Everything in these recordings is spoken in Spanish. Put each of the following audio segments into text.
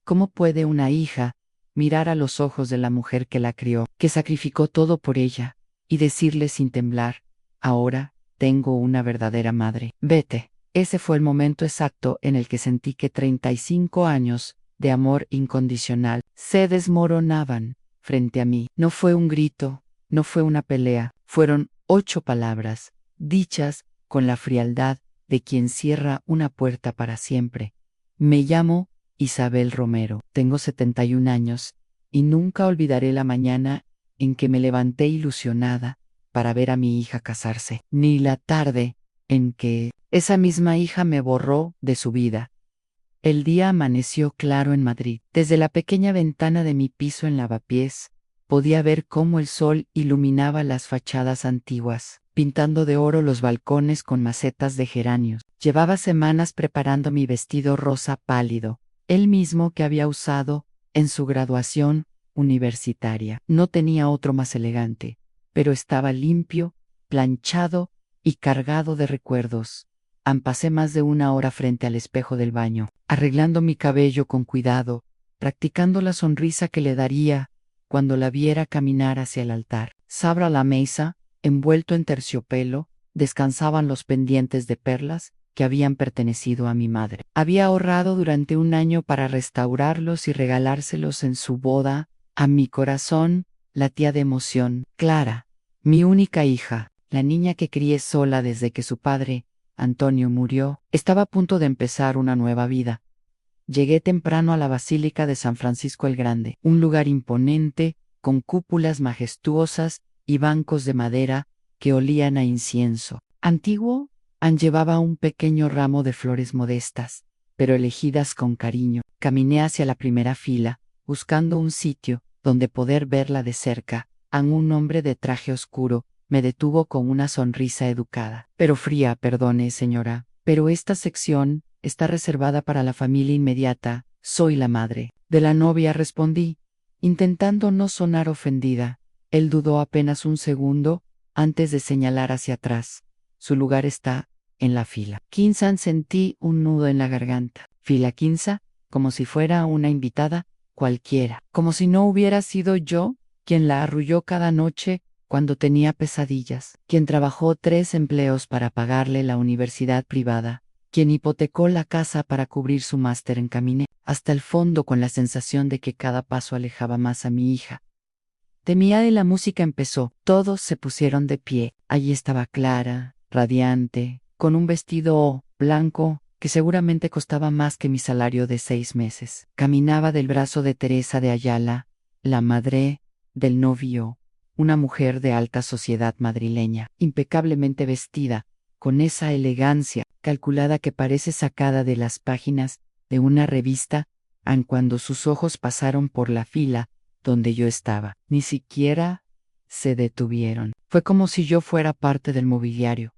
¿Cómo puede una hija mirar a los ojos de la mujer que la crió, que sacrificó todo por ella, y decirle sin temblar: ahora tengo una verdadera madre? Vete. Ese fue el momento exacto en el que sentí que 35 años de amor incondicional se desmoronaban frente a mí. No fue un grito, no fue una pelea, fueron 8 palabras, dichas con la frialdad de quien cierra una puerta para siempre. Me llamo Isabel Romero, tengo 71 años, y nunca olvidaré la mañana en que me levanté ilusionada para ver a mi hija casarse, ni la tarde en que esa misma hija me borró de su vida. El día amaneció claro en Madrid. Desde la pequeña ventana de mi piso en Lavapiés, podía ver cómo el sol iluminaba las fachadas antiguas, pintando de oro los balcones con macetas de geranios. Llevaba semanas preparando mi vestido rosa pálido, el mismo que había usado en su graduación universitaria. No tenía otro más elegante, pero estaba limpio, planchado y cargado de recuerdos. Pasé más de 1 hora frente al espejo del baño, arreglando mi cabello con cuidado, practicando la sonrisa que le daría cuando la viera caminar hacia el altar. Sobre la mesa, envuelto en terciopelo, descansaban los pendientes de perlas que habían pertenecido a mi madre. Había ahorrado durante 1 año para restaurarlos y regalárselos en su boda a mi corazón, latía de emoción. Clara, mi única hija, la niña que crié sola desde que su padre, Antonio, murió, estaba a punto de empezar una nueva vida. Llegué temprano a la Basílica de San Francisco el Grande, un lugar imponente, con cúpulas majestuosas y bancos de madera que olían a incienso. Antiguo, llevaba un pequeño ramo de flores modestas, pero elegidas con cariño. Caminé hacia la primera fila, buscando un sitio donde poder verla de cerca. Un hombre de traje oscuro me detuvo con una sonrisa educada, pero fría. Perdone, señora, pero esta sección está reservada para la familia inmediata. Soy la madre de la novia, respondí, intentando no sonar ofendida. Él dudó apenas un segundo antes de señalar hacia atrás. Su lugar está en la fila 15. Sentí un nudo en la garganta. Fila 15, como si fuera una invitada cualquiera, como si no hubiera sido yo quien la arrulló cada noche cuando tenía pesadillas, quien trabajó 3 empleos para pagarle la universidad privada, quien hipotecó la casa para cubrir su máster. Encaminé hasta el fondo con la sensación de que cada paso alejaba más a mi hija. Temía y la música empezó. Todos se pusieron de pie. Allí estaba Clara, radiante, con un vestido blanco que seguramente costaba más que mi salario de 6 meses. Caminaba del brazo de Teresa de Ayala, la madre del novio, una mujer de alta sociedad madrileña, impecablemente vestida, con esa elegancia calculada que parece sacada de las páginas de una revista. Cuando sus ojos pasaron por la fila donde yo estaba, ni siquiera se detuvieron. Fue como si yo fuera parte del mobiliario,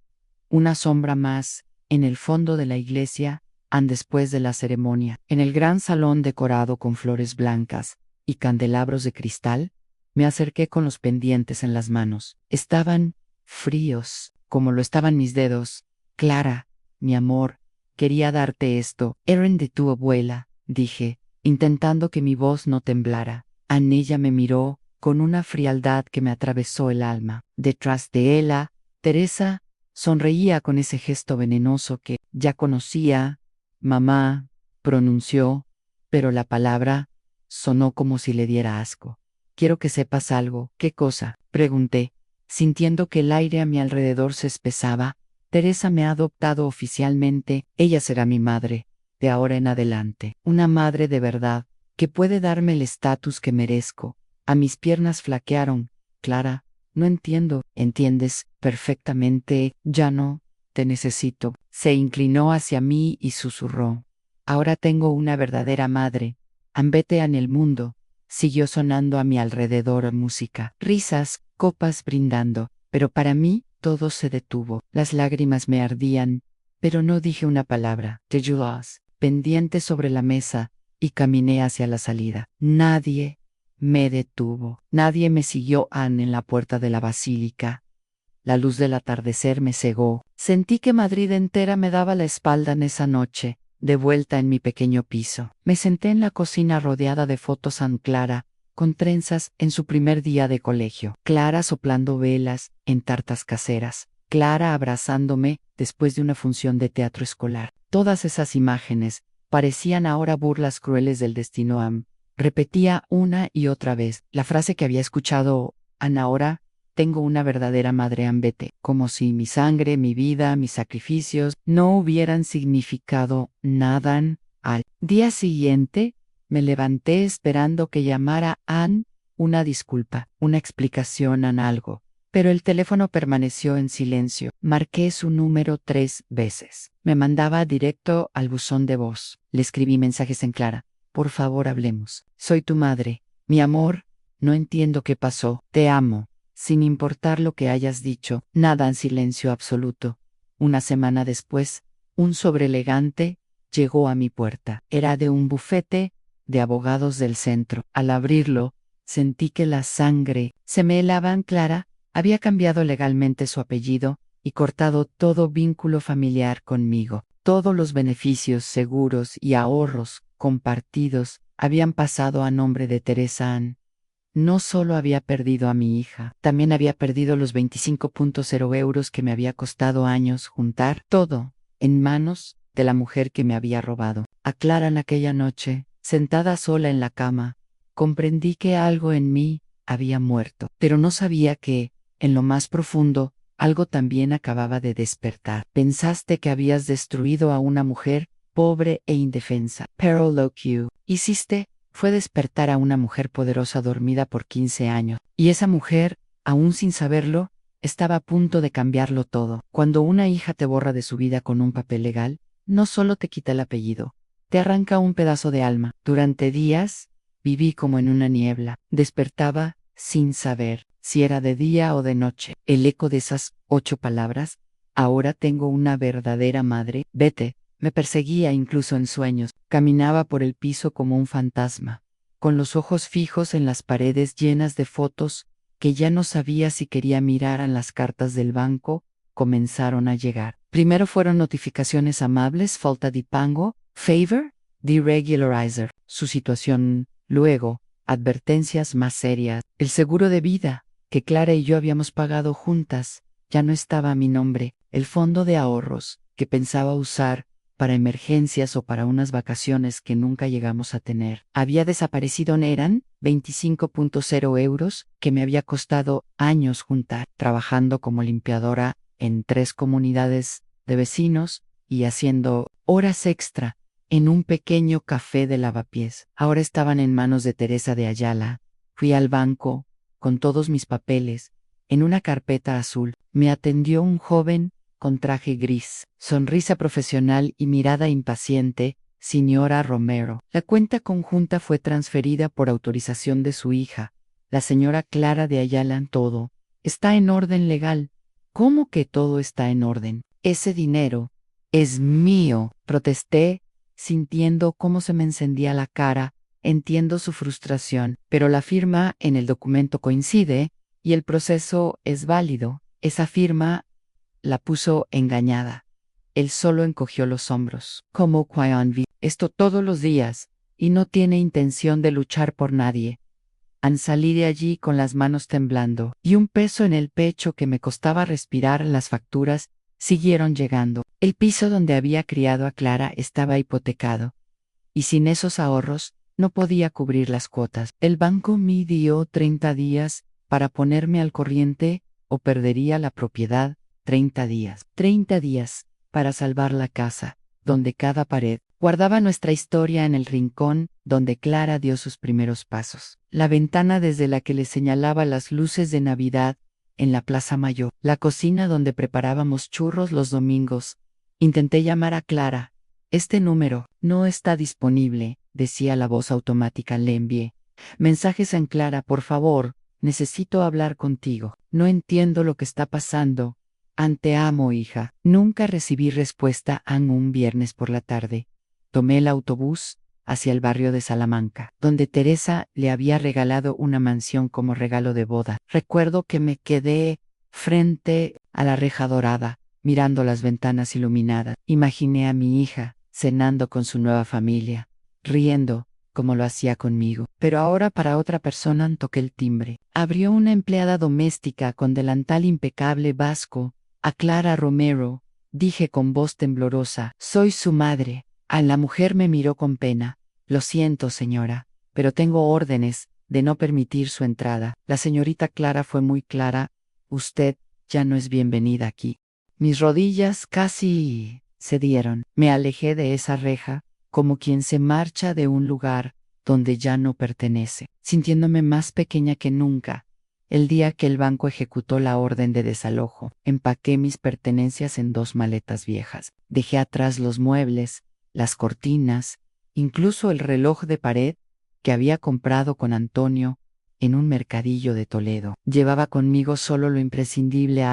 una sombra más en el fondo de la iglesia. Después de la ceremonia, en el gran salón decorado con flores blancas y candelabros de cristal, me acerqué con los pendientes en las manos. Estaban fríos, como lo estaban mis dedos. Clara, mi amor, quería darte esto. Eran de tu abuela, dije, intentando que mi voz no temblara. Ella me miró con una frialdad que me atravesó el alma. Detrás de ella, Teresa sonreía con ese gesto venenoso que ya conocía. Mamá, pronunció, pero la palabra sonó como si le diera asco. Quiero que sepas algo. ¿Qué cosa?, pregunté, sintiendo que el aire a mi alrededor se espesaba. Teresa me ha adoptado oficialmente. Ella será mi madre, de ahora en adelante. Una madre de verdad, que puede darme el estatus que merezco. Mis piernas flaquearon. Clara, no entiendo. Entiendes perfectamente. Ya no te necesito. Se inclinó hacia mí y susurró. Ahora tengo una verdadera madre. Vete en el mundo. Siguió sonando a mi alrededor música, risas, copas brindando, pero para mí todo se detuvo. Las lágrimas me ardían, pero no dije una palabra. Te ayudas, pendiente sobre la mesa, y caminé hacia la salida. Nadie me detuvo. Nadie me siguió en la puerta de la basílica. La luz del atardecer me cegó. Sentí que Madrid entera me daba la espalda en esa noche. de vuelta en mi pequeño piso. Me senté en la cocina rodeada de fotos a Clara, con trenzas en su primer día de colegio. Clara soplando velas en tartas caseras. Clara abrazándome después de una función de teatro escolar. Todas esas imágenes parecían ahora burlas crueles del destino. Repetía una y otra vez la frase que había escuchado: ahora tengo una verdadera madre. Vete, como si mi sangre, mi vida, mis sacrificios no hubieran significado nada. Al día siguiente, me levanté esperando que llamara Ann, una disculpa, una explicación, algo. Pero el teléfono permaneció en silencio. Marqué su número 3 veces. Me mandaba directo al buzón de voz. Le escribí mensajes en Clara. Por favor, hablemos. Soy tu madre. Mi amor, no entiendo qué pasó. Te amo. Sin importar lo que hayas dicho. Nada, en silencio absoluto. Una semana después, un sobre elegante llegó a mi puerta. Era de un bufete de abogados del centro. Al abrirlo, sentí que la sangre se me helaba. Clara había cambiado legalmente su apellido y cortado todo vínculo familiar conmigo. Todos los beneficios, seguros y ahorros compartidos habían pasado a nombre de Teresa Ann. No solo había perdido a mi hija, también había perdido los 25.0 euros que me había costado años juntar, todo en manos de la mujer que me había robado. A Clara, en aquella noche, sentada sola en la cama, comprendí que algo en mí había muerto, pero no sabía que, en lo más profundo, algo también acababa de despertar. Pensaste que habías destruido a una mujer pobre e indefensa, pero lo que hiciste fue despertar a una mujer poderosa dormida por 15 años. Y esa mujer, aún sin saberlo, estaba a punto de cambiarlo todo. Cuando una hija te borra de su vida con un papel legal, no solo te quita el apellido, te arranca un pedazo de alma. Durante días, viví como en una niebla. Despertaba sin saber si era de día o de noche. El eco de esas 8 palabras: ahora tengo una verdadera madre. Vete, me perseguía incluso en sueños. Caminaba por el piso como un fantasma, con los ojos fijos en las paredes llenas de fotos que ya no sabía si quería mirar. En las cartas del banco comenzaron a llegar. Primero fueron notificaciones amables: falta de pago, favor, de regularizer, su situación. Luego, advertencias más serias: el seguro de vida que Clara y yo habíamos pagado juntas ya no estaba a mi nombre. El fondo de ahorros que pensaba usar para emergencias o para unas vacaciones que nunca llegamos a tener había desaparecido. Eran 25.0 euros que me había costado años juntar, trabajando como limpiadora en 3 comunidades de vecinos y haciendo horas extra en un pequeño café de lavapiés. Ahora estaban en manos de Teresa de Ayala. Fui al banco con todos mis papeles en una carpeta azul. Me atendió un joven con traje gris, sonrisa profesional y mirada impaciente: señora Romero. La cuenta conjunta fue transferida por autorización de su hija, la señora Clara de Ayala. Todo está en orden legal. ¿Cómo que todo está en orden? Ese dinero es mío, protesté, sintiendo cómo se me encendía la cara. Entiendo su frustración, pero la firma en el documento coincide y el proceso es válido. Esa firma la puso engañada. Él solo encogió los hombros. Como Quion vi esto todos los días y no tiene intención de luchar por nadie. Salí de allí con las manos temblando y un peso en el pecho que me costaba respirar. Las facturas siguieron llegando. El piso donde había criado a Clara estaba hipotecado y sin esos ahorros no podía cubrir las cuotas. El banco me dio 30 días para ponerme al corriente o perdería la propiedad. 30 días. 30 días para salvar la casa, donde cada pared guardaba nuestra historia, en el rincón donde Clara dio sus primeros pasos, la ventana desde la que le señalaba las luces de Navidad en la Plaza Mayor, la cocina donde preparábamos churros los domingos. Intenté llamar a Clara. Este número no está disponible, decía la voz automática. Le envié mensajes en Clara: por favor, necesito hablar contigo. No entiendo lo que está pasando. Te amo, hija. Nunca recibí respuesta. Un viernes por la tarde, tomé el autobús hacia el barrio de Salamanca, donde Teresa le había regalado una mansión como regalo de boda. Recuerdo que me quedé frente a la reja dorada, mirando las ventanas iluminadas. Imaginé a mi hija cenando con su nueva familia, riendo, como lo hacía conmigo. Pero ahora para otra persona toqué el timbre. Abrió una empleada doméstica con delantal impecable vasco. A Clara Romero, dije con voz temblorosa, soy su madre. A la mujer me miró con pena. Lo siento, señora, pero tengo órdenes de no permitir su entrada. La señorita Clara fue muy clara, usted ya no es bienvenida aquí. Mis rodillas casi cedieron. Me alejé de esa reja, como quien se marcha de un lugar donde ya no pertenece, sintiéndome más pequeña que nunca. El día que el banco ejecutó la orden de desalojo, empaqué mis pertenencias en 2 maletas viejas. Dejé atrás los muebles, las cortinas, incluso el reloj de pared que había comprado con Antonio en un mercadillo de Toledo. Llevaba conmigo solo lo imprescindible,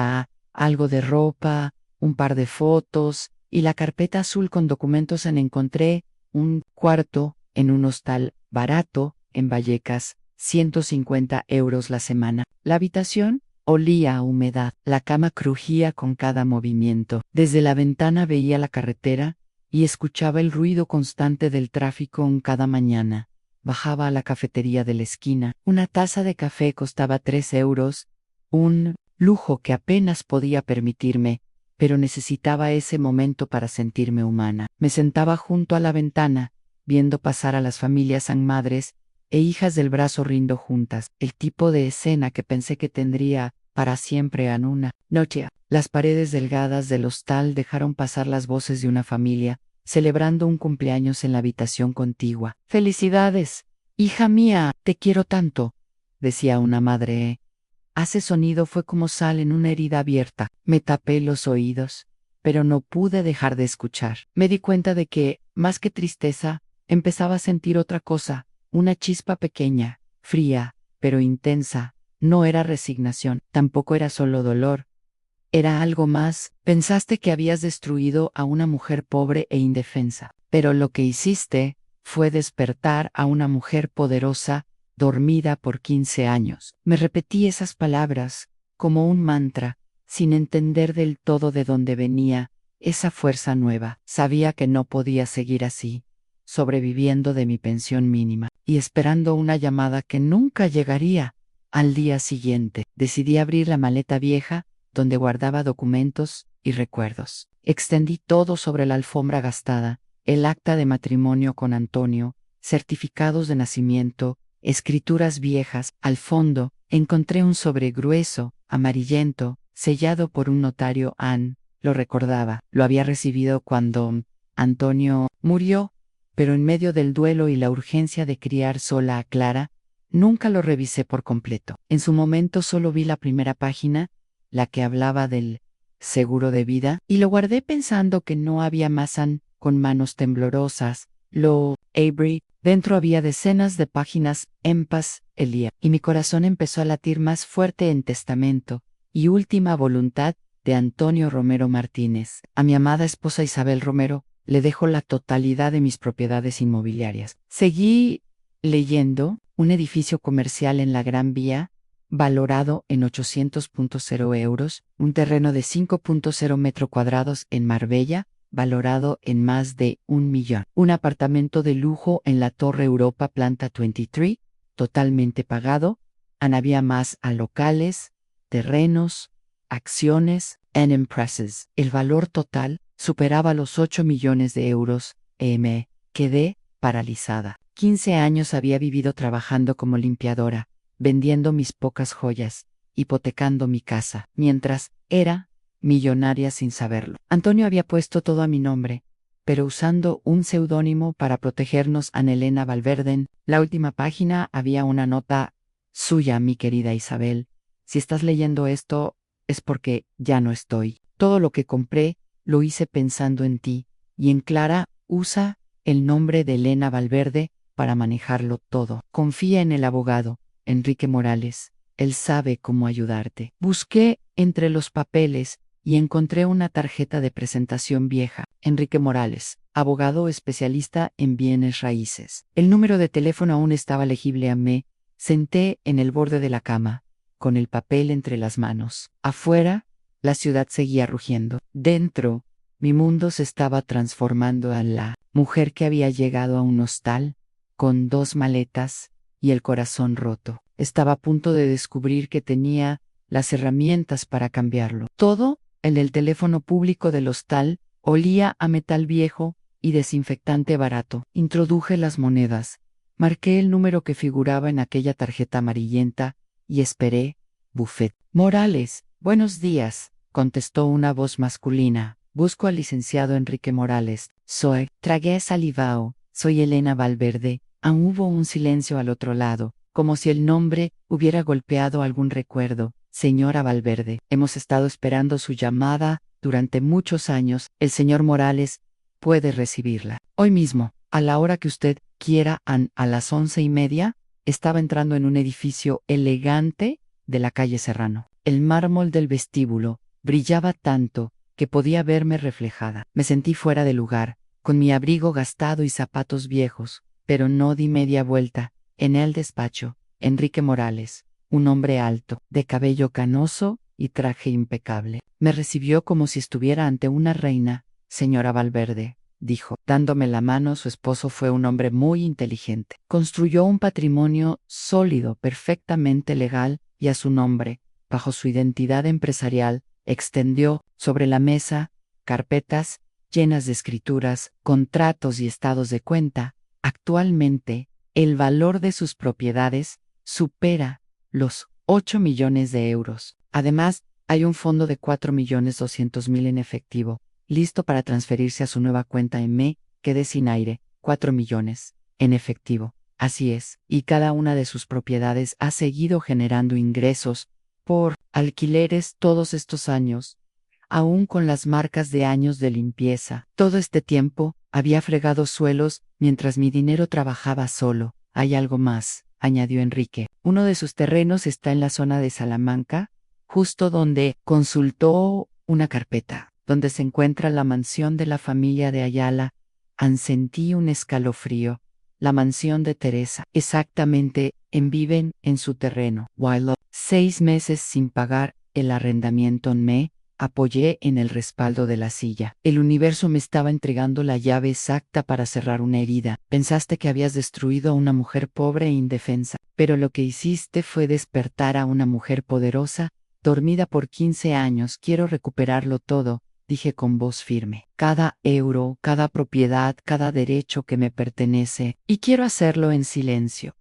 algo de ropa, un par de fotos y la carpeta azul con documentos. Encontré un cuarto en un hostal barato en Vallecas, 150 € la semana. La habitación olía a humedad, la cama crujía con cada movimiento. Desde la ventana veía la carretera y escuchaba el ruido constante del tráfico en cada mañana. Bajaba a la cafetería de la esquina. Una taza de café costaba 3 €, un lujo que apenas podía permitirme, pero necesitaba ese momento para sentirme humana. Me sentaba junto a la ventana, viendo pasar a las familias madres e hijas del brazo rindo juntas, el tipo de escena que pensé que tendría para siempre en una noche. Las paredes delgadas del hostal dejaron pasar las voces de una familia, celebrando un cumpleaños en la habitación contigua. «Felicidades, hija mía, te quiero tanto», decía una madre. Ese sonido fue como sal en una herida abierta. Me tapé los oídos, pero no pude dejar de escuchar. Me di cuenta de que, más que tristeza, empezaba a sentir otra cosa, una chispa pequeña, fría, pero intensa. No era resignación, tampoco era solo dolor. Era algo más. Pensaste que habías destruido a una mujer pobre e indefensa, pero lo que hiciste fue despertar a una mujer poderosa, dormida por 15 años. Me repetí esas palabras, como un mantra, sin entender del todo de dónde venía esa fuerza nueva. Sabía que no podía seguir así, sobreviviendo de mi pensión mínima, y esperando una llamada que nunca llegaría. Al día siguiente, decidí abrir la maleta vieja, donde guardaba documentos y recuerdos. Extendí todo sobre la alfombra gastada, el acta de matrimonio con Antonio, certificados de nacimiento, escrituras viejas. Al fondo, encontré un sobre grueso, amarillento, sellado por un notario. Lo recordaba, lo había recibido cuando Antonio murió, pero en medio del duelo y la urgencia de criar sola a Clara, nunca lo revisé por completo. En su momento solo vi la primera página, la que hablaba del seguro de vida, y lo guardé pensando que no había más. Con manos temblorosas, lo abrí. Dentro había decenas de páginas. En paz, Elía. Y mi corazón empezó a latir más fuerte. En testamento y última voluntad de Antonio Romero Martínez. A mi amada esposa Isabel Romero, le dejo la totalidad de mis propiedades inmobiliarias. Seguí leyendo. Un edificio comercial en la Gran Vía, valorado en 800.0 €, un terreno de 5.0 metros cuadrados en Marbella, valorado en más de 1 millón. Un apartamento de lujo en la Torre Europa, planta 23, totalmente pagado. Había más a locales, terrenos, acciones and empresas. El valor total superaba los 8 millones de euros. Me quedé paralizada. 15 años había vivido trabajando como limpiadora, vendiendo mis pocas joyas, hipotecando mi casa, mientras era millonaria sin saberlo. Antonio había puesto todo a mi nombre, pero usando un seudónimo para protegernos. Ana Elena Valverde. En la última página había una nota suya: mi querida Isabel, si estás leyendo esto, es porque ya no estoy. Todo lo que compré, lo hice pensando en ti, y en Clara. Usa el nombre de Elena Valverde para manejarlo todo. Confía en el abogado, Enrique Morales. Él sabe cómo ayudarte. Busqué entre los papeles y encontré una tarjeta de presentación vieja. Enrique Morales, abogado especialista en bienes raíces. El número de teléfono aún estaba legible. Me senté en el borde de la cama, con el papel entre las manos. Afuera, la ciudad seguía rugiendo. Dentro, mi mundo se estaba transformando en la mujer que había llegado a un hostal, con 2 maletas y el corazón roto. Estaba a punto de descubrir que tenía las herramientas para cambiarlo. Todo, en el teléfono público del hostal, olía a metal viejo y desinfectante barato. Introduje las monedas, marqué el número que figuraba en aquella tarjeta amarillenta y esperé. Buffet. Morales, buenos días, contestó una voz masculina. Busco al licenciado Enrique Morales. Tragué salivao, soy Elena Valverde. Aún hubo un silencio al otro lado, como si el nombre hubiera golpeado algún recuerdo. Señora Valverde, hemos estado esperando su llamada durante muchos años. El señor Morales puede recibirla. Hoy mismo, a la hora que usted quiera, a las 11:30, estaba entrando en un edificio elegante de la calle Serrano. El mármol del vestíbulo brillaba tanto que podía verme reflejada. Me sentí fuera de lugar, con mi abrigo gastado y zapatos viejos, pero no di media vuelta. En el despacho, Enrique Morales, un hombre alto, de cabello canoso y traje impecable. Me recibió como si estuviera ante una reina. Señora Valverde, dijo, dándome la mano. Su esposo fue un hombre muy inteligente. Construyó un patrimonio sólido, perfectamente legal y a su nombre. Bajo su identidad empresarial, extendió sobre la mesa carpetas llenas de escrituras, contratos y estados de cuenta. Actualmente, el valor de sus propiedades supera los 8 millones de euros. Además, hay un fondo de 4.200.000 en efectivo, listo para transferirse a su nueva cuenta en Me Quedé Sin Aire. 4 millones en efectivo. Así es, y cada una de sus propiedades ha seguido generando ingresos por alquileres todos estos años, aún con las marcas de años de limpieza. Todo este tiempo había fregado suelos mientras mi dinero trabajaba solo. Hay algo más, añadió Enrique. Uno de sus terrenos está en la zona de Salamanca, justo donde consultó una carpeta, donde se encuentra la mansión de la familia de Ayala. Sentí un escalofrío. La mansión de Teresa. Exactamente, viven en su terreno. 6 meses sin pagar el arrendamiento. Me apoyé en el respaldo de la silla. El universo me estaba entregando la llave exacta para cerrar una herida. Pensaste que habías destruido a una mujer pobre e indefensa, pero lo que hiciste fue despertar a una mujer poderosa, dormida por 15 años. Quiero recuperarlo todo, dije con voz firme. Cada euro, cada propiedad, cada derecho que me pertenece, y quiero hacerlo en silencio.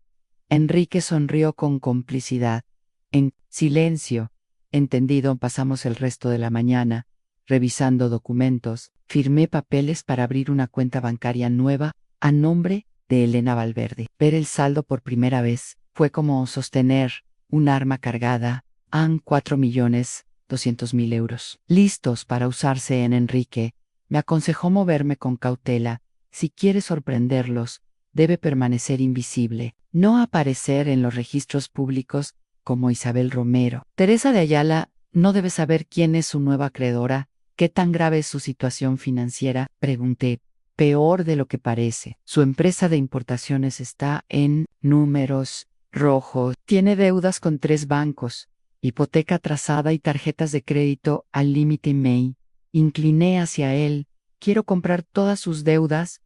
Enrique sonrió con complicidad. En silencio. Entendido. Pasamos el resto de la mañana revisando documentos. Firmé papeles para abrir una cuenta bancaria nueva a nombre de Elena Valverde. Ver el saldo por primera vez fue como sostener un arma cargada. 4.200.000 euros. Listos para usarse. Enrique me aconsejó moverme con cautela. Si quiere sorprenderlos, debe permanecer invisible, no aparecer en los registros públicos como Isabel Romero. Teresa de Ayala no debe saber quién es su nueva acreedora. ¿Qué tan grave es su situación financiera?, pregunté. Peor de lo que parece. Su empresa de importaciones está en números rojos. Tiene deudas con 3 bancos, hipoteca atrasada y tarjetas de crédito al límite. Me incliné hacia él. Quiero comprar todas sus deudas,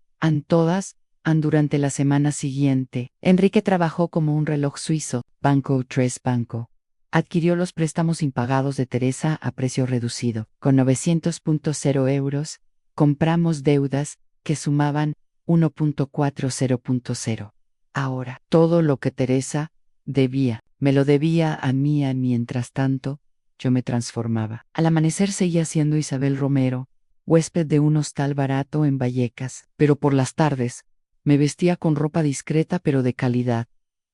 durante la semana siguiente. Enrique trabajó como un reloj suizo. Banco Tres Banco. Adquirió los préstamos impagados de Teresa a precio reducido. Con 900.0 euros, compramos deudas que sumaban 1.40.0. Ahora, todo lo que Teresa debía, me lo debía a mí. Mientras tanto, yo me transformaba. Al amanecer seguía siendo Isabel Romero, huésped de un hostal barato en Vallecas, pero por las tardes me vestía con ropa discreta pero de calidad.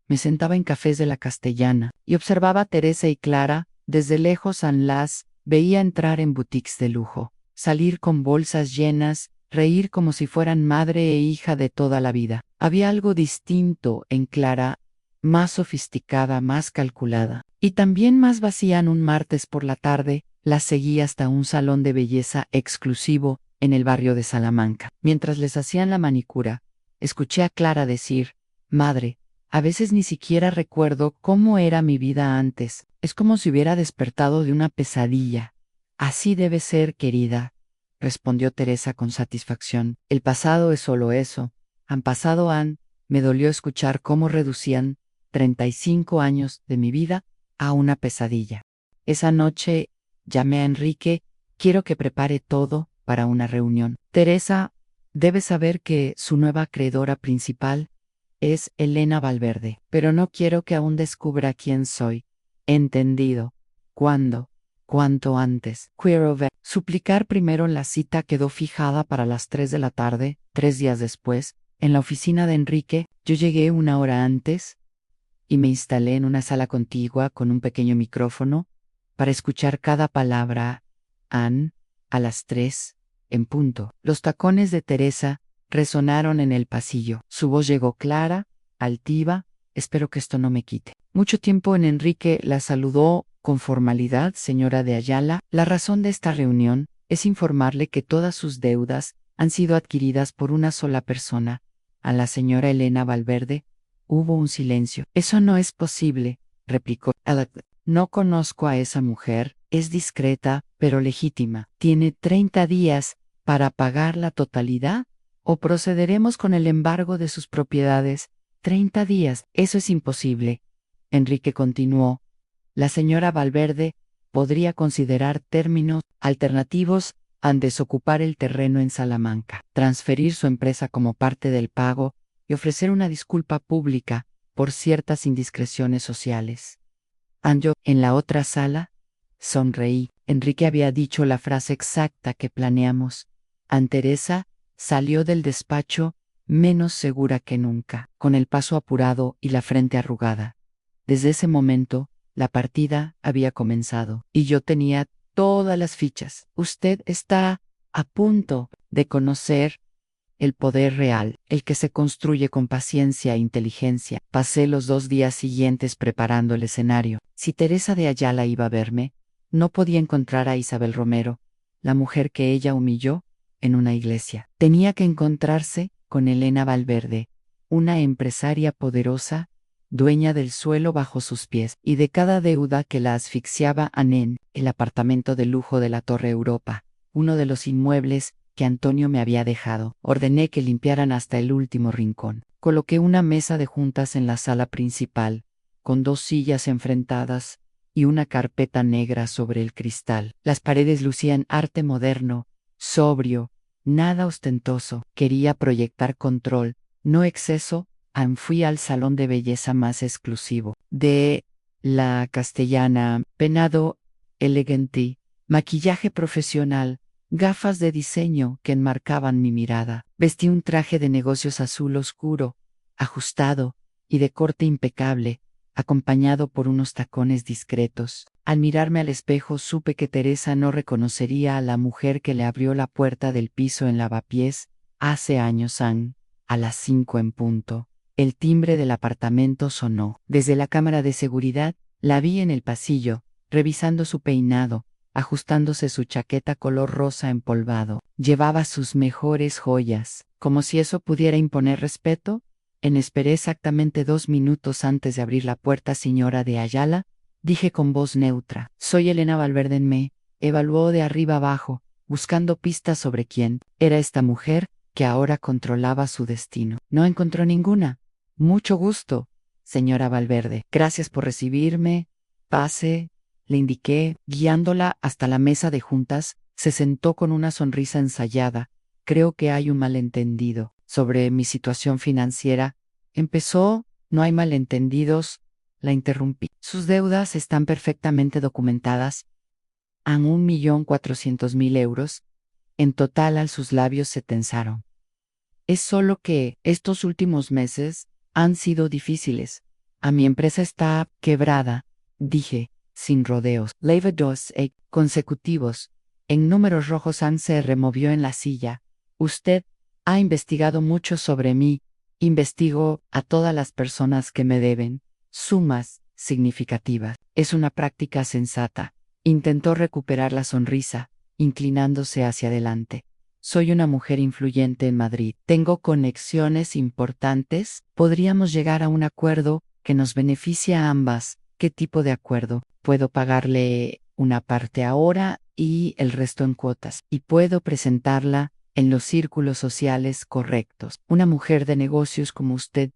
Me sentaba en cafés de la Castellana y observaba a Teresa y Clara. Desde lejos las veía entrar en boutiques de lujo, salir con bolsas llenas, reír como si fueran madre e hija de toda la vida. Había algo distinto en Clara, más sofisticada, más calculada, y también más vacía. Un martes por la tarde, la seguí hasta un salón de belleza exclusivo en el barrio de Salamanca. Mientras les hacían la manicura, escuché a Clara decir: madre, a veces ni siquiera recuerdo cómo era mi vida antes. Es como si hubiera despertado de una pesadilla. Así debe ser, querida. respondió Teresa con satisfacción. El pasado es solo eso. Me dolió escuchar cómo reducían 35 años de mi vida a una pesadilla. Esa noche llamé a Enrique, quiero que prepare todo para una reunión. Teresa debe saber que su nueva acreedora principal es Elena Valverde, pero no quiero que aún descubra quién soy. Entendido. ¿Cuándo? Cuanto antes. Quiero ver. Suplicar primero la cita quedó fijada para las 3 de la tarde, 3 días después, en la oficina de Enrique. Yo llegué una hora antes y me instalé en una sala contigua con un pequeño micrófono para escuchar cada palabra. A las 3, en punto. Los tacones de Teresa resonaron en el pasillo. Su voz llegó clara, altiva. Espero que esto no me quite. Mucho tiempo en Enrique la saludó con formalidad, señora de Ayala. La razón de esta reunión es informarle que todas sus deudas han sido adquiridas por una sola persona, a la señora Elena Valverde. Hubo un silencio. Eso no es posible, replicó. No conozco a esa mujer, es discreta, pero legítima. Tiene 30 días para pagar la totalidad o procederemos con el embargo de sus propiedades. 30 días, eso es imposible. Enrique continuó. La señora Valverde podría considerar términos alternativos al desocupar el terreno en Salamanca, transferir su empresa como parte del pago y ofrecer una disculpa pública por ciertas indiscreciones sociales. Yo, en la otra sala, sonreí. Enrique había dicho la frase exacta que planeamos. Teresa salió del despacho menos segura que nunca, con el paso apurado y la frente arrugada. Desde ese momento, la partida había comenzado, y yo tenía todas las fichas. Usted está a punto de conocer el poder real, el que se construye con paciencia e inteligencia. Pasé los 2 días siguientes preparando el escenario. Si Teresa de Ayala iba a verme, no podía encontrar a Isabel Romero, la mujer que ella humilló, en una iglesia. Tenía que encontrarse con Elena Valverde, una empresaria poderosa, dueña del suelo bajo sus pies y de cada deuda que la asfixiaba. El apartamento de lujo de la Torre Europa, uno de los inmuebles que Antonio me había dejado. Ordené que limpiaran hasta el último rincón. Coloqué una mesa de juntas en la sala principal, con 2 sillas enfrentadas y una carpeta negra sobre el cristal. Las paredes lucían arte moderno, sobrio, nada ostentoso. Quería proyectar control, no exceso. Fui al salón de belleza más exclusivo, de la Castellana, peinado elegante, maquillaje profesional, gafas de diseño que enmarcaban mi mirada. Vestí un traje de negocios azul oscuro, ajustado y de corte impecable, acompañado por unos tacones discretos. Al mirarme al espejo supe que Teresa no reconocería a la mujer que le abrió la puerta del piso en Lavapiés hace años. A las 5 en punto. El timbre del apartamento sonó. Desde la cámara de seguridad, la vi en el pasillo, revisando su peinado, ajustándose su chaqueta color rosa empolvado. Llevaba sus mejores joyas. Como si eso pudiera imponer respeto, esperé exactamente 2 minutos antes de abrir la puerta. Señora de Ayala, dije con voz neutra. Soy Elena Valverde. Evaluó de arriba abajo, buscando pistas sobre quién era esta mujer que ahora controlaba su destino. No encontró ninguna. Mucho gusto, señora Valverde. Gracias por recibirme. Pase, le indiqué, guiándola hasta la mesa de juntas. Se sentó con una sonrisa ensayada. Creo que hay un malentendido sobre mi situación financiera. Empezó. No hay malentendidos. La interrumpí. Sus deudas están perfectamente documentadas. A 1.400.000 euros. En total, sus labios se tensaron. Es solo que estos últimos meses han sido difíciles. Mi empresa está quebrada, dije, sin rodeos. Lleva 2 consecutivos. En números rojos. Se removió en la silla. Usted ha investigado mucho sobre mí. Investigo a todas las personas que me deben sumas significativas. Es una práctica sensata. Intentó recuperar la sonrisa, inclinándose hacia adelante. Soy una mujer influyente en Madrid. Tengo conexiones importantes. Podríamos llegar a un acuerdo que nos beneficie a ambas. ¿Qué tipo de acuerdo? Puedo pagarle una parte ahora y el resto en cuotas. Y puedo presentarla en los círculos sociales correctos. Una mujer de negocios como usted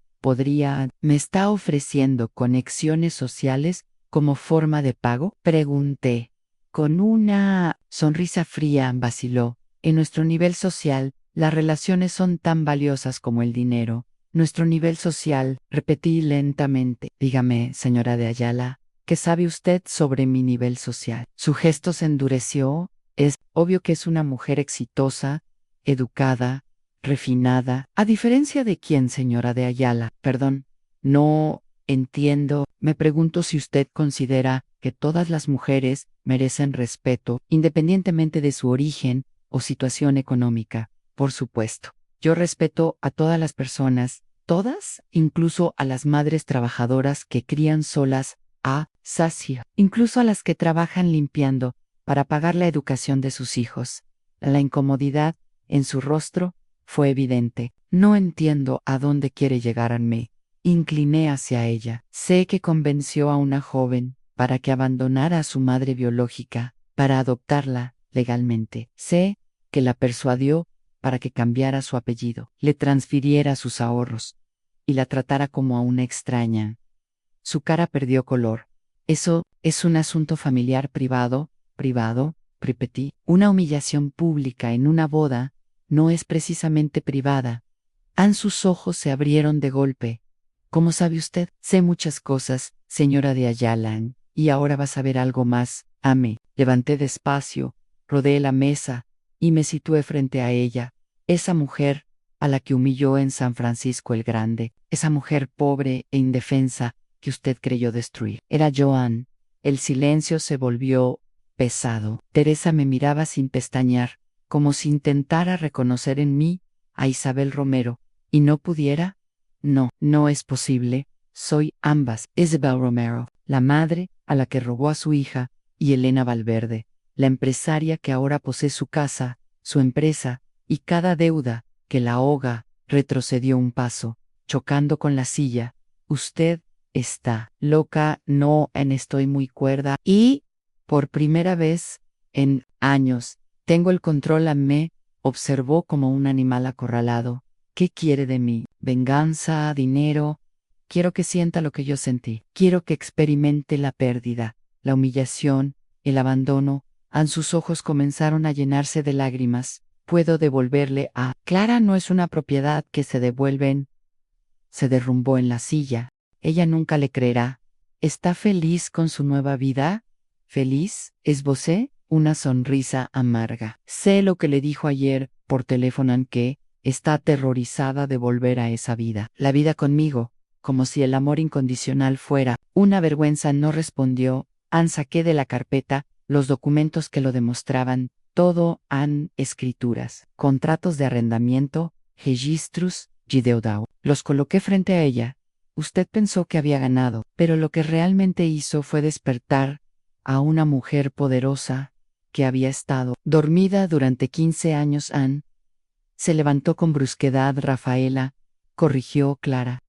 me está ofreciendo conexiones sociales como forma de pago. Pregunté. Con una sonrisa fría vaciló. En nuestro nivel social, las relaciones son tan valiosas como el dinero. Nuestro nivel social, repetí lentamente. Dígame, señora de Ayala, ¿qué sabe usted sobre mi nivel social? Su gesto se endureció. Es obvio que es una mujer exitosa, educada, refinada. ¿A diferencia de quién, señora de Ayala? Perdón, no entiendo. Me pregunto si usted considera que todas las mujeres merecen respeto, independientemente de su origen o situación económica. Por supuesto, yo respeto a todas las personas, todas, incluso a las madres trabajadoras que crían solas a sacia, incluso a las que trabajan limpiando para pagar la educación de sus hijos. La incomodidad en su rostro fue evidente. No entiendo a dónde quiere llegar. Me incliné hacia ella. Sé que convenció a una joven para que abandonara a su madre biológica, para adoptarla legalmente. Sé que la persuadió para que cambiara su apellido, le transfiriera sus ahorros y la tratara como a una extraña. Su cara perdió color. Eso es un asunto familiar privado, repetí. Una humillación pública en una boda no es precisamente privada. Sus ojos se abrieron de golpe. ¿Cómo sabe usted? Sé muchas cosas, señora de Ayala, y ahora va a saber algo más. Me levanté despacio, rodeé la mesa y me situé frente a ella. Esa mujer a la que humilló en San Francisco el Grande, esa mujer pobre e indefensa que usted creyó destruir. Era Joan. El silencio se volvió pesado. Teresa me miraba sin pestañear, como si intentara reconocer en mí a Isabel Romero, y no pudiera. No, no es posible. Soy ambas. Isabel Romero, la madre a la que robó a su hija, y Elena Valverde, la empresaria que ahora posee su casa, su empresa, y cada deuda que la ahoga. Retrocedió un paso, chocando con la silla. Usted está loca. No, estoy muy cuerda. Y, por primera vez en años, tengo el control. Me observó como un animal acorralado. ¿Qué quiere de mí? ¿Venganza? ¿Dinero? Quiero que sienta lo que yo sentí. Quiero que experimente la pérdida, la humillación, el abandono. Sus ojos comenzaron a llenarse de lágrimas. Puedo devolverle a Clara. No es una propiedad que se devuelven. Se derrumbó en la silla. Ella nunca le creerá. ¿Está feliz con su nueva vida? ¿Feliz? Esbocé una sonrisa amarga. Sé lo que le dijo ayer por teléfono, que está aterrorizada de volver a esa vida. La vida conmigo, como si el amor incondicional fuera una vergüenza. No respondió. Saqué de la carpeta los documentos que lo demostraban. Todo. Escrituras, contratos de arrendamiento, registros y deudao. Los coloqué frente a ella. Usted pensó que había ganado, pero lo que realmente hizo fue despertar a una mujer poderosa que había estado dormida durante 15 años. Se levantó con brusquedad. Rafaela, corrigió Clara.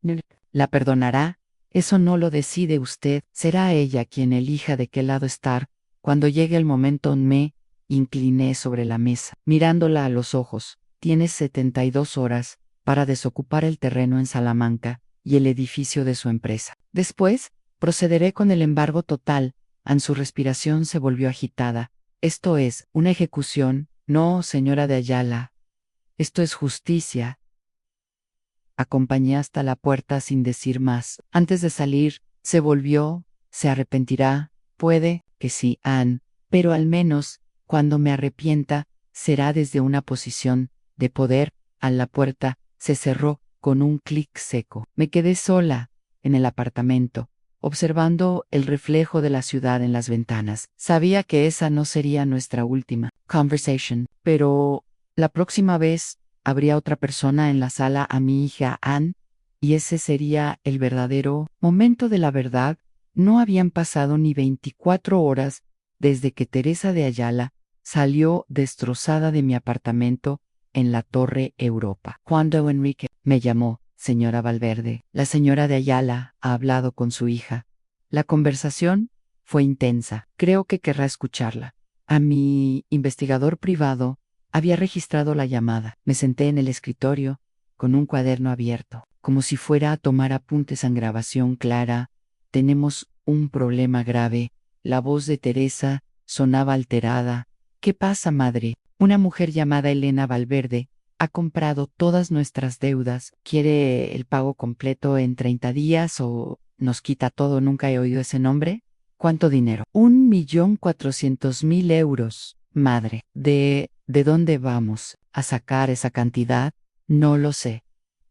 ¿La perdonará? Eso no lo decide usted. Será ella quien elija de qué lado estar. Cuando llegue el momento. Me incliné sobre la mesa, mirándola a los ojos. Tienes 72 horas para desocupar el terreno en Salamanca y el edificio de su empresa. Después, procederé con el embargo total. Su respiración se volvió agitada. Esto es una ejecución. No, señora de Ayala. Esto es justicia. Acompañé hasta la puerta sin decir más. Antes de salir, se volvió. ¿Se arrepentirá? Puede que sí, pero al menos, cuando me arrepienta, será desde una posición de poder. La puerta se cerró con un clic seco. Me quedé sola en el apartamento, observando el reflejo de la ciudad en las ventanas. Sabía que esa no sería nuestra última conversation, pero la próxima vez habría otra persona en la sala, a mi hija Anne, y ese sería el verdadero momento de la verdad. No habían pasado ni 24 horas desde que Teresa de Ayala salió destrozada de mi apartamento en la Torre Europa. Cuando Enrique me llamó, señora Valverde, la señora de Ayala ha hablado con su hija. La conversación fue intensa. Creo que querrá escucharla. A mi investigador privado había registrado la llamada. Me senté en el escritorio con un cuaderno abierto, como si fuera a tomar apuntes en grabación clara. Tenemos un problema grave. La voz de Teresa sonaba alterada. ¿Qué pasa, madre? Una mujer llamada Elena Valverde ha comprado todas nuestras deudas. ¿Quiere el pago completo en 30 días o nos quita todo? Nunca he oído ese nombre. ¿Cuánto dinero? 1.400.000 euros. Madre, ¿de dónde vamos a sacar esa cantidad? No lo sé.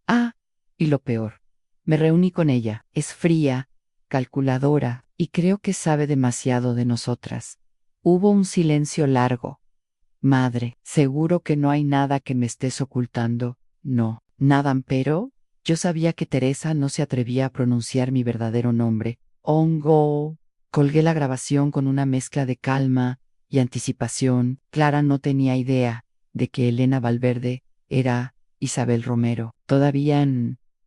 Ah, y lo peor. Me reuní con ella. Es fría, calculadora, y creo que sabe demasiado de nosotras. Hubo un silencio largo. Madre, seguro que no hay nada que me estés ocultando. No, nada, pero yo sabía que Teresa no se atrevía a pronunciar mi verdadero nombre. Hongo. Colgué la grabación con una mezcla de calma y anticipación. Clara no tenía idea de que Elena Valverde era Isabel Romero.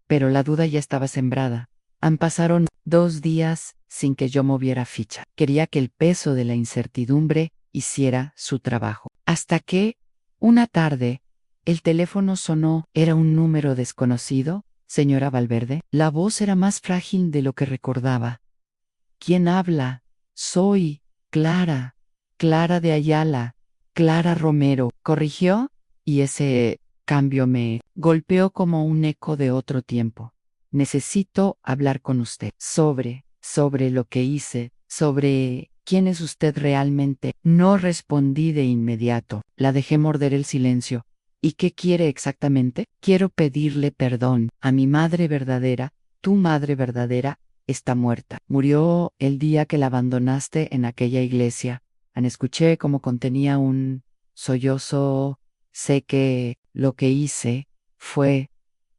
Pero la duda ya estaba sembrada. Pasaron 2 días sin que yo moviera ficha. Quería que el peso de la incertidumbre hiciera su trabajo. Hasta que, una tarde, el teléfono sonó. ¿Era un número desconocido, señora Valverde? La voz era más frágil de lo que recordaba. ¿Quién habla? Soy Clara, Clara de Ayala, Clara Romero, corrigió, y ese cambio me golpeó como un eco de otro tiempo. Necesito hablar con usted sobre lo que hice, sobre quién es usted realmente. No respondí de inmediato, la dejé morder el silencio. ¿Y qué quiere exactamente? Quiero pedirle perdón a mi madre verdadera, tu madre verdadera. Está muerta. Murió el día que la abandonaste en aquella iglesia. Escuché como contenía un sollozo. Sé que lo que hice fue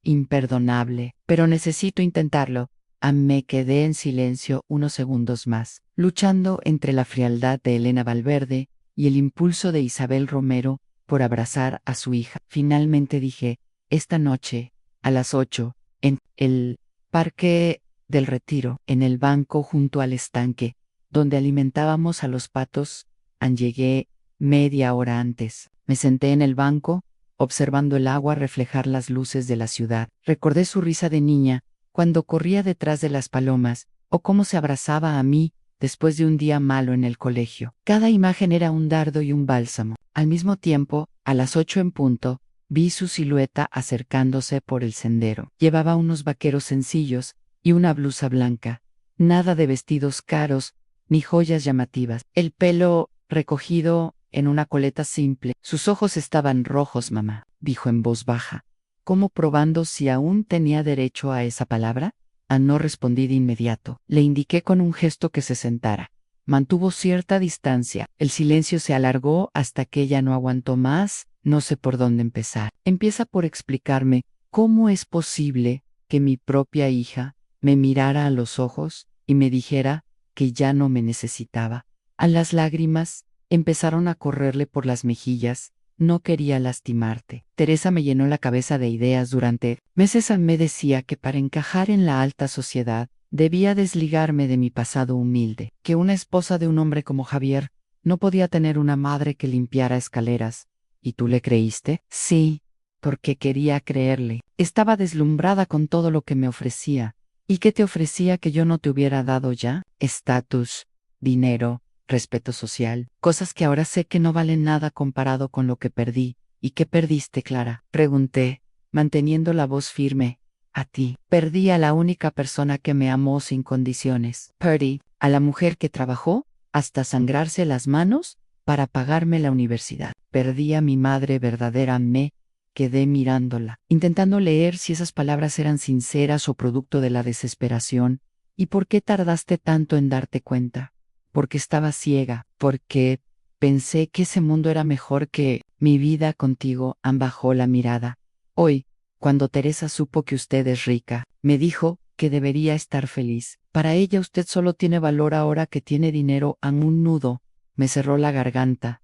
imperdonable, pero necesito intentarlo. Me quedé en silencio unos segundos más, luchando entre la frialdad de Elena Valverde y el impulso de Isabel Romero por abrazar a su hija. Finalmente dije, esta noche, a las 8, en el Parque del Retiro, en el banco junto al estanque, donde alimentábamos a los patos. Llegué media hora antes. Me senté en el banco, observando el agua reflejar las luces de la ciudad. Recordé su risa de niña, cuando corría detrás de las palomas, o cómo se abrazaba a mí después de un día malo en el colegio. Cada imagen era un dardo y un bálsamo. Al mismo tiempo, a las 8 en punto, vi su silueta acercándose por el sendero. Llevaba unos vaqueros sencillos y una blusa blanca. Nada de vestidos caros, ni joyas llamativas. El pelo recogido en una coleta simple. Sus ojos estaban rojos, mamá, dijo en voz baja, como probando si aún tenía derecho a esa palabra. No respondí de inmediato. Le indiqué con un gesto que se sentara. Mantuvo cierta distancia. El silencio se alargó hasta que ella no aguantó más. No sé por dónde empezar. Empieza por explicarme cómo es posible que mi propia hija me mirara a los ojos y me dijera que ya no me necesitaba. A las lágrimas empezaron a correrle por las mejillas. No quería lastimarte. Teresa me llenó la cabeza de ideas durante meses. Me decía que para encajar en la alta sociedad debía desligarme de mi pasado humilde, que una esposa de un hombre como Javier no podía tener una madre que limpiara escaleras. ¿Y tú le creíste? Sí, porque quería creerle. Estaba deslumbrada con todo lo que me ofrecía. ¿Y qué te ofrecía que yo no te hubiera dado ya? Estatus, dinero, respeto social, cosas que ahora sé que no valen nada comparado con lo que perdí. ¿Y qué perdiste, Clara? Pregunté, manteniendo la voz firme. A ti. Perdí a la única persona que me amó sin condiciones. Perdí a la mujer que trabajó hasta sangrarse las manos para pagarme la universidad. Perdí a mi madre verdadera. Me quedé mirándola, intentando leer si esas palabras eran sinceras o producto de la desesperación. ¿Y por qué tardaste tanto en darte cuenta? Porque estaba ciega, porque pensé que ese mundo era mejor que mi vida contigo. Bajó la mirada. Hoy, cuando Teresa supo que usted es rica, me dijo que debería estar feliz. Para ella usted solo tiene valor ahora que tiene dinero. Un nudo me cerró la garganta.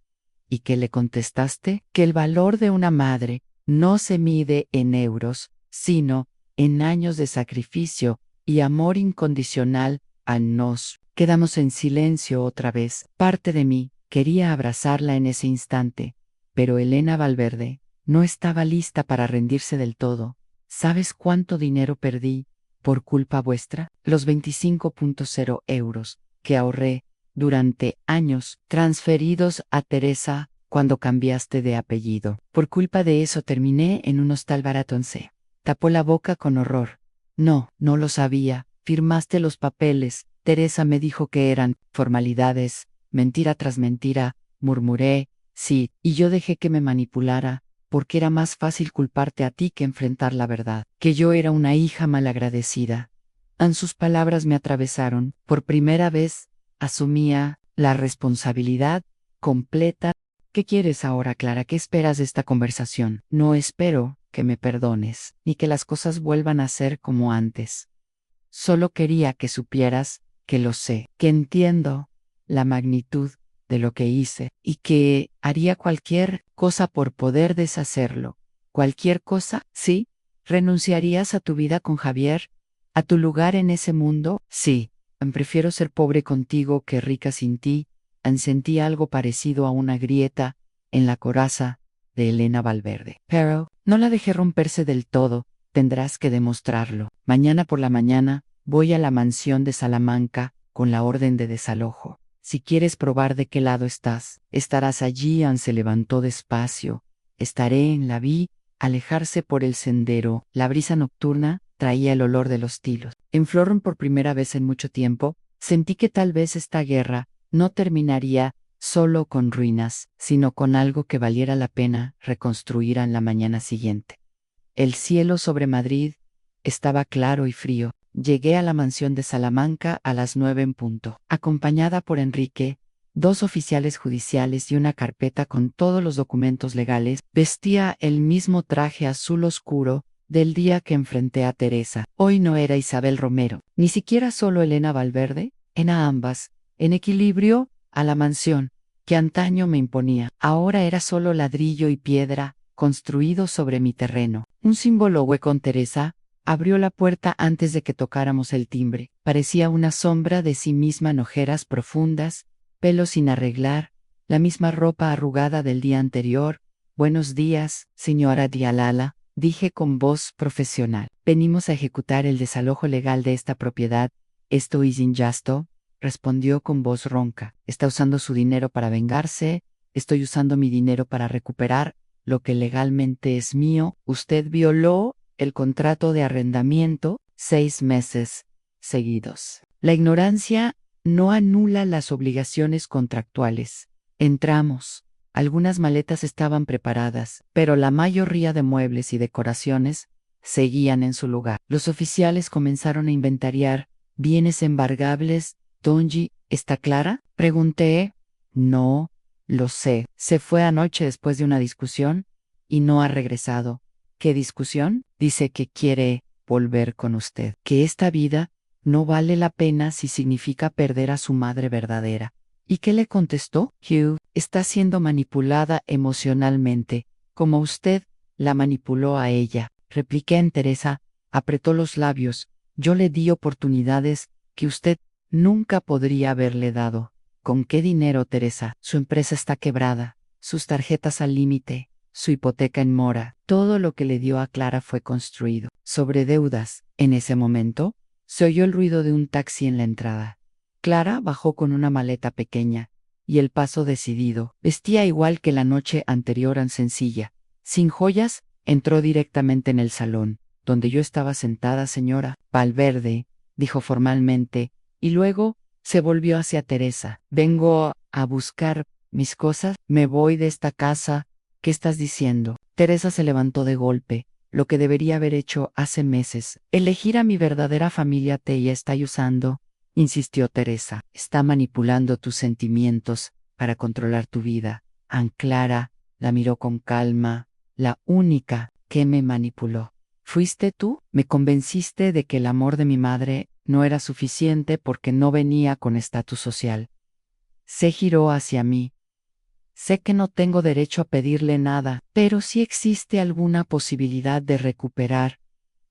¿Y qué le contestaste? Que el valor de una madre no se mide en euros, sino en años de sacrificio y amor incondicional. Nos quedamos en silencio otra vez. Parte de mí Quería abrazarla en ese instante, pero Elena Valverde no estaba lista para rendirse del todo. ¿Sabes cuánto dinero perdí por culpa vuestra? Los 25.0 euros que ahorré durante años transferidos a Teresa cuando cambiaste de apellido. Por culpa de eso terminé en un hostal baratonce. Tapó la boca con horror. No, no lo sabía. Firmaste los papeles. Teresa me dijo que eran formalidades, mentira tras mentira, murmuré, sí, y yo dejé que me manipulara, porque era más fácil culparte a ti que enfrentar la verdad, que yo era una hija malagradecida. Sus palabras me atravesaron. Por primera vez, asumía la responsabilidad completa. ¿Qué quieres ahora, Clara? ¿Qué esperas de esta conversación? No espero que me perdones, ni que las cosas vuelvan a ser como antes. Solo quería que supieras que lo sé, que entiendo la magnitud de lo que hice y que haría cualquier cosa por poder deshacerlo. ¿Cualquier cosa? Sí. ¿Renunciarías a tu vida con Javier? ¿A tu lugar en ese mundo? Sí. Prefiero ser pobre contigo que rica sin ti. Sentí algo parecido a una grieta en la coraza de Elena Valverde. Pero no la dejé romperse del todo. Tendrás que demostrarlo. Mañana por la mañana voy a la mansión de Salamanca con la orden de desalojo. Si quieres probar de qué lado estás, estarás allí. Se levantó despacio. Estaré en la vi, alejarse por el sendero. La brisa nocturna traía el olor de los tilos. En Florón, por primera vez en mucho tiempo, sentí que tal vez esta guerra no terminaría solo con ruinas, sino con algo que valiera la pena reconstruir en la mañana siguiente. El cielo sobre Madrid estaba claro y frío. Llegué a la mansión de Salamanca a las 9 en punto, acompañada por Enrique, 2 oficiales judiciales y una carpeta con todos los documentos legales. Vestía el mismo traje azul oscuro del día que enfrenté a Teresa. Hoy no era Isabel Romero, ni siquiera solo Elena Valverde, era ambas, en equilibrio, a la mansión que antaño me imponía. Ahora era solo ladrillo y piedra, construido sobre mi terreno. Un símbolo hueco. Teresa abrió la puerta antes de que tocáramos el timbre. Parecía una sombra de sí misma en ojeras profundas, pelo sin arreglar, la misma ropa arrugada del día anterior. Buenos días, señora Dialala, dije con voz profesional. Venimos a ejecutar el desalojo legal de esta propiedad. ¿Esto es injusto?, respondió con voz ronca. Está usando su dinero para vengarse. Estoy usando mi dinero para recuperar lo que legalmente es mío. Usted violó el contrato de arrendamiento 6 meses seguidos. La ignorancia no anula las obligaciones contractuales. Entramos. Algunas maletas estaban preparadas, pero la mayoría de muebles y decoraciones seguían en su lugar. Los oficiales comenzaron a inventariar bienes embargables. «Donji, ¿está Clara?», pregunté. «No lo sé. Se fue anoche después de una discusión y no ha regresado». «¿Qué discusión?». «Dice que quiere volver con usted, que esta vida no vale la pena si significa perder a su madre verdadera». ¿Y qué le contestó? «Hugh está siendo manipulada emocionalmente, como usted la manipuló a ella», repliqué. En Teresa apretó los labios. «Yo le di oportunidades que usted nunca podría haberle dado». «¿Con qué dinero, Teresa?». «Su empresa está quebrada, sus tarjetas al límite, su hipoteca en mora. Todo lo que le dio a Clara fue construido sobre deudas». En ese momento, se oyó el ruido de un taxi en la entrada. Clara bajó con una maleta pequeña y el paso decidido. Vestía igual que la noche anterior, sencilla, sin joyas. Entró directamente en el salón, donde yo estaba sentada. «Señora Valverde», dijo formalmente, y luego se volvió hacia Teresa. «Vengo a buscar mis cosas. Me voy de esta casa». «¿Qué estás diciendo?». Teresa se levantó de golpe. «Lo que debería haber hecho hace meses. Elegir a mi verdadera familia». «Te está usando», insistió Teresa. «Está manipulando tus sentimientos para controlar tu vida». Clara la miró con calma. «La única que me manipuló fuiste tú. Me convenciste de que el amor de mi madre no era suficiente porque no venía con estatus social». Se giró hacia mí. «Sé que no tengo derecho a pedirle nada, pero si existe alguna posibilidad de recuperar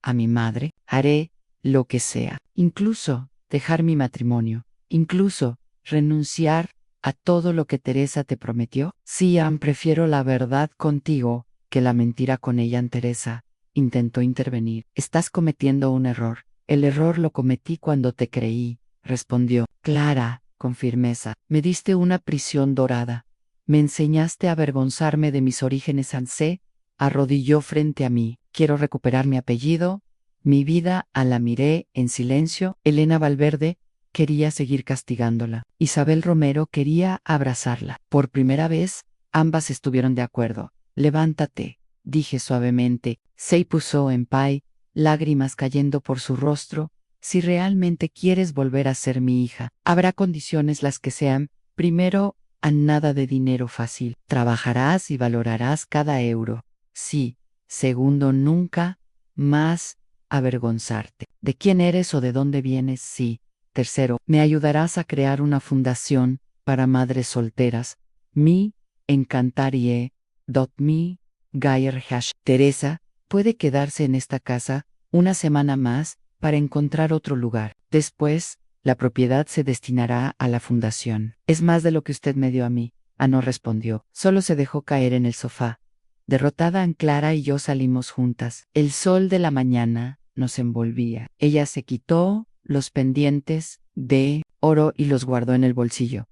a mi madre, haré lo que sea, incluso dejar mi matrimonio, incluso renunciar a todo lo que Teresa te prometió? Sí, prefiero la verdad contigo que la mentira con ella. Teresa intentó intervenir. Estás cometiendo un error. El error lo cometí cuando te creí, respondió Clara, con firmeza. Me diste una prisión dorada. Me enseñaste a avergonzarme de mis orígenes. Se arrodilló frente a mí. Quiero recuperar mi apellido, mi vida. La miré en silencio. Elena Valverde quería seguir castigándola. Isabel Romero quería abrazarla. Por primera vez, ambas estuvieron de acuerdo. Levántate, dije suavemente. Se puso en pie, lágrimas cayendo por su rostro. Si realmente quieres volver a ser mi hija, habrá condiciones las que sean. Primero, a nada de dinero fácil. Trabajarás y valorarás cada euro. Sí. Segundo, nunca más avergonzarte de quién eres o de dónde vienes. Sí. Tercero, me ayudarás a crear una fundación para madres solteras. Mi encantarie.me Geyer Hash. Teresa puede quedarse en esta casa una semana más para encontrar otro lugar. Después, la propiedad se destinará a la fundación. Es más de lo que usted me dio a mí. No respondió. Solo se dejó caer en el sofá. Derrotada, Clara y yo salimos juntas. El sol de la mañana nos envolvía. Ella se quitó los pendientes de oro y los guardó en el bolsillo.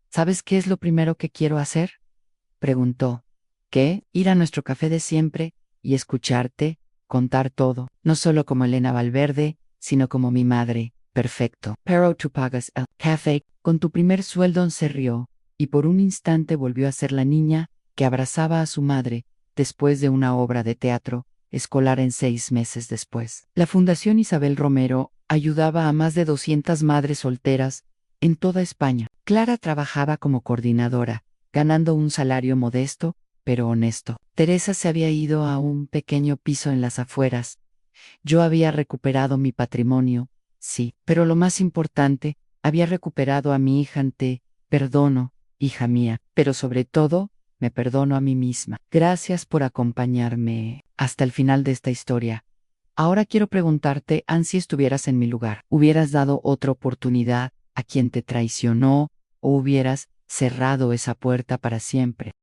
¿Sabes qué es lo primero que quiero hacer?, preguntó. ¿Qué? Ir a nuestro café de siempre y escucharte contar todo, no solo como Elena Valverde, sino como mi madre. Perfecto. Pero tú pagas el café con tu primer sueldo. Se rió, y por un instante volvió a ser la niña que abrazaba a su madre después de una obra de teatro escolar. 6 meses después, la Fundación Isabel Romero ayudaba a más de 200 madres solteras en toda España. Clara trabajaba como coordinadora, ganando un salario modesto, pero honesto. Teresa se había ido a un pequeño piso en las afueras. Yo había recuperado mi patrimonio, sí, pero lo más importante, había recuperado a mi hija. Te perdono, hija mía, pero sobre todo, me perdono a mí misma. Gracias por acompañarme hasta el final de esta historia. Ahora quiero preguntarte, si estuvieras en mi lugar, ¿hubieras dado otra oportunidad a quien te traicionó o hubieras cerrado esa puerta para siempre?